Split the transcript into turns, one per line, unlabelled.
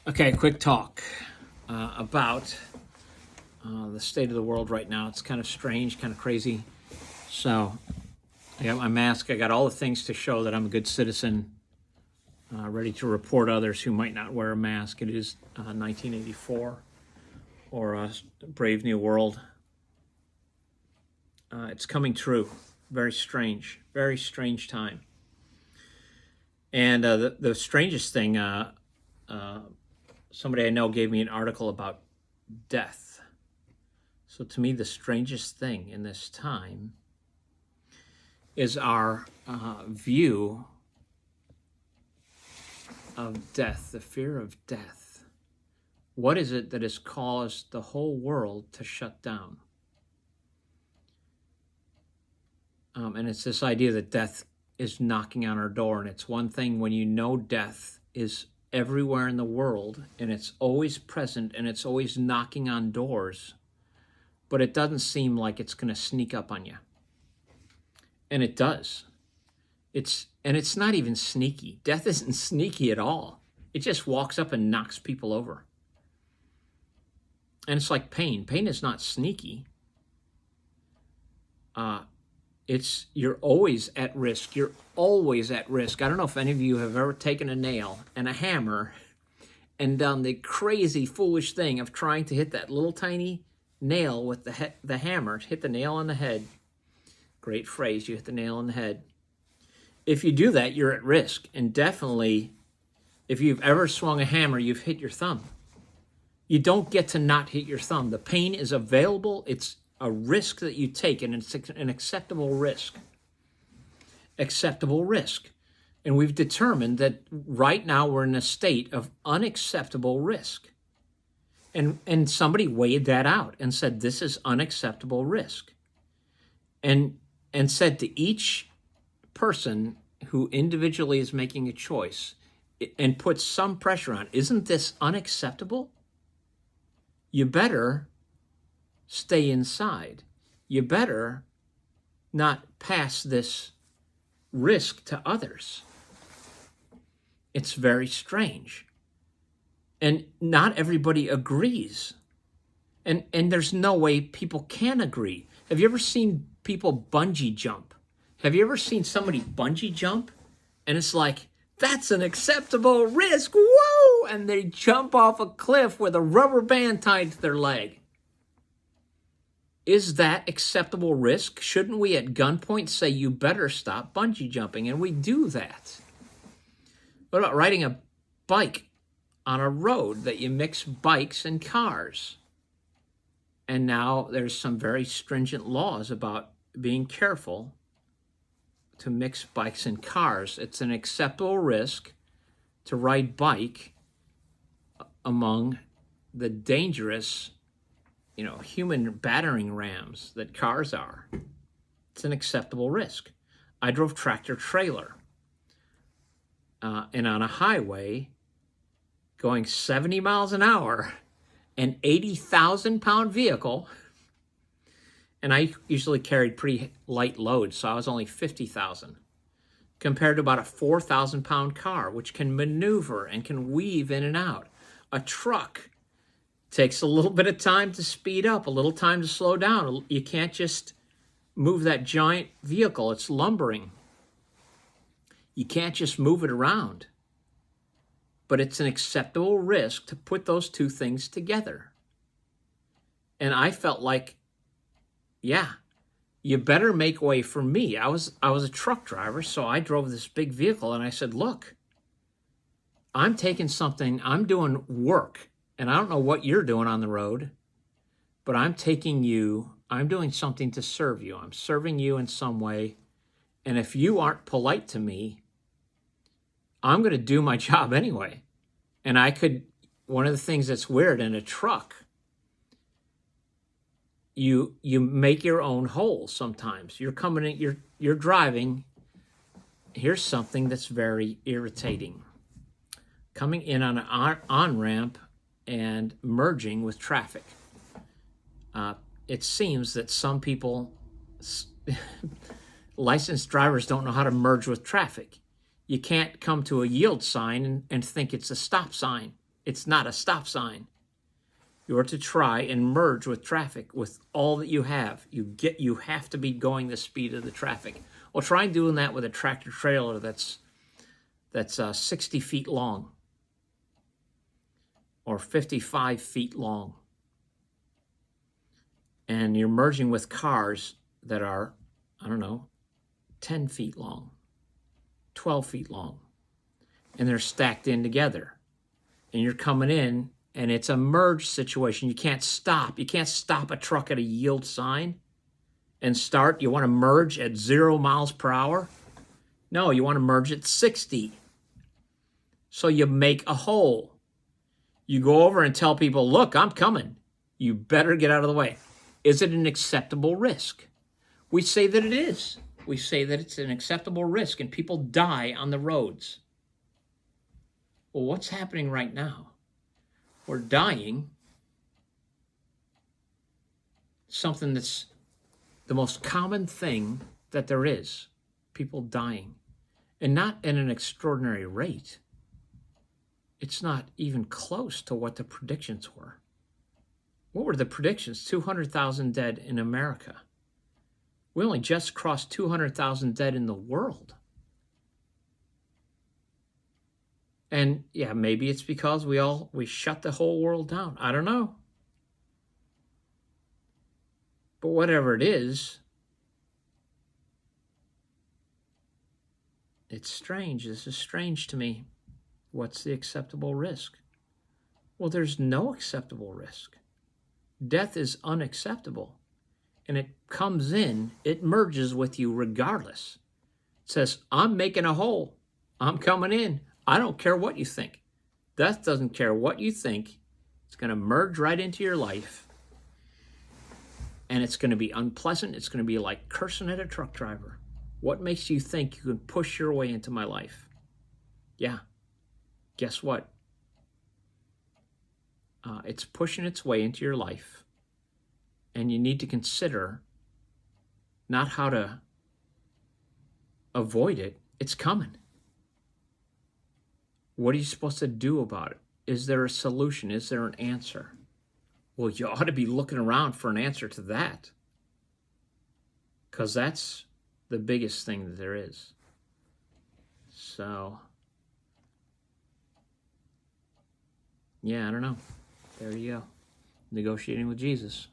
Okay, quick talk about the state of the world right now. It's kind of strange, kind of crazy. So I got my mask. I got all the things to show that I'm a good citizen, ready to report others who might not wear a mask. It is 1984 or a Brave New World. It's coming true. Very strange time. And the strangest thing, somebody I know gave me an article about death. So to me, the strangest thing in this time is our view of death, the fear of death. What is it that has caused the whole world to shut down? And it's this idea that death is knocking on our door. And it's one thing when you know death is everywhere in the world and it's always present and it's always knocking on doors, but it doesn't seem like it's going to sneak up on you. And it does. It's not even sneaky. Death isn't sneaky at all. It just walks up and knocks people over. And it's like pain. Pain is not sneaky. You're always at risk. You're always at risk. I don't know if any of you have ever taken a nail and a hammer and done the crazy, foolish thing of trying to hit that little tiny nail with the hammer, hit the nail on the head. Great phrase, you hit the nail on the head. If you do that, you're at risk. And definitely, if you've ever swung a hammer, you've hit your thumb. You don't get to not hit your thumb. The pain is available. It's a risk that you take, and it's an acceptable risk. Acceptable risk. And we've determined that right now we're in a state of unacceptable risk. And somebody weighed that out and said, this is unacceptable risk. And said to each person who individually is making a choice and put some pressure on, isn't this unacceptable? You better stay inside. You better not pass this risk to others. It's very strange. And not everybody agrees. And there's no way people can agree. Have you ever seen people bungee jump? Have you ever seen somebody bungee jump? And it's like, that's an acceptable risk. Whoa! And they jump off a cliff with a rubber band tied to their leg. Is that acceptable risk? Shouldn't we at gunpoint say, you better stop bungee jumping? And we do that. What about riding a bike on a road that you mix bikes and cars? And now there's some very stringent laws about being careful to mix bikes and cars. It's an acceptable risk to ride bike among the dangerous, human battering rams that cars are. It's an acceptable risk. I drove tractor trailer and on a highway going 70 miles an hour, an 80,000-pound vehicle, and I usually carried pretty light loads, so I was only 50,000, compared to about a 4,000-pound car, which can maneuver and can weave in and out. A truck takes a little bit of time to speed up, a little time to slow down. You can't just move that giant vehicle. It's lumbering. You can't just move it around. But it's an acceptable risk to put those two things together. And I felt like, yeah, you better make way for me. I was a truck driver, so I drove this big vehicle, and I said, look, I'm taking something, I'm doing work, and I don't know what you're doing on the road, but I'm doing something to serve you. I'm serving you in some way, and if you aren't polite to me, I'm going to do my job anyway. And one of the things that's weird in a truck, you make your own hole sometimes. You're coming in, you're driving. Here's something that's very irritating. Coming in on an on-ramp and merging with traffic. It seems that some people, licensed drivers, don't know how to merge with traffic. You can't come to a yield sign and think it's a stop sign. It's not a stop sign. You are to try and merge with traffic with all that you have. You have to be going the speed of the traffic. Well, try doing that with a tractor trailer that's 60 feet long or 55 feet long. And you're merging with cars that are, I don't know, 10 feet long, 12 feet long. And they're stacked in together. And you're coming in, and it's a merge situation. You can't stop. You can't stop a truck at a yield sign and start. You want to merge at 0 miles per hour? No, you want to merge at 60. So you make a hole. You go over and tell people, look, I'm coming. You better get out of the way. Is it an acceptable risk? We say that it is. We say that it's an acceptable risk, and people die on the roads. Well, what's happening right now? We're dying. Something that's the most common thing that there is. People dying. And not at an extraordinary rate. It's not even close to what the predictions were. What were the predictions? 200,000 dead in America. We only just crossed 200,000 dead in the world. And yeah, maybe it's because we shut the whole world down. I don't know. But whatever it is, it's strange. This is strange to me. What's the acceptable risk? Well, there's no acceptable risk. Death is unacceptable. And it comes in, it merges with you regardless. It says, I'm making a hole. I'm coming in. I don't care what you think. Death doesn't care what you think. It's going to merge right into your life. And it's going to be unpleasant. It's going to be like cursing at a truck driver. What makes you think you can push your way into my life? Yeah. Guess what? It's pushing its way into your life. And you need to consider not how to avoid it. It's coming. What are you supposed to do about it? Is there a solution? Is there an answer? Well, you ought to be looking around for an answer to that. Because that's the biggest thing that there is. So, yeah, I don't know. There you go. Negotiating with Jesus.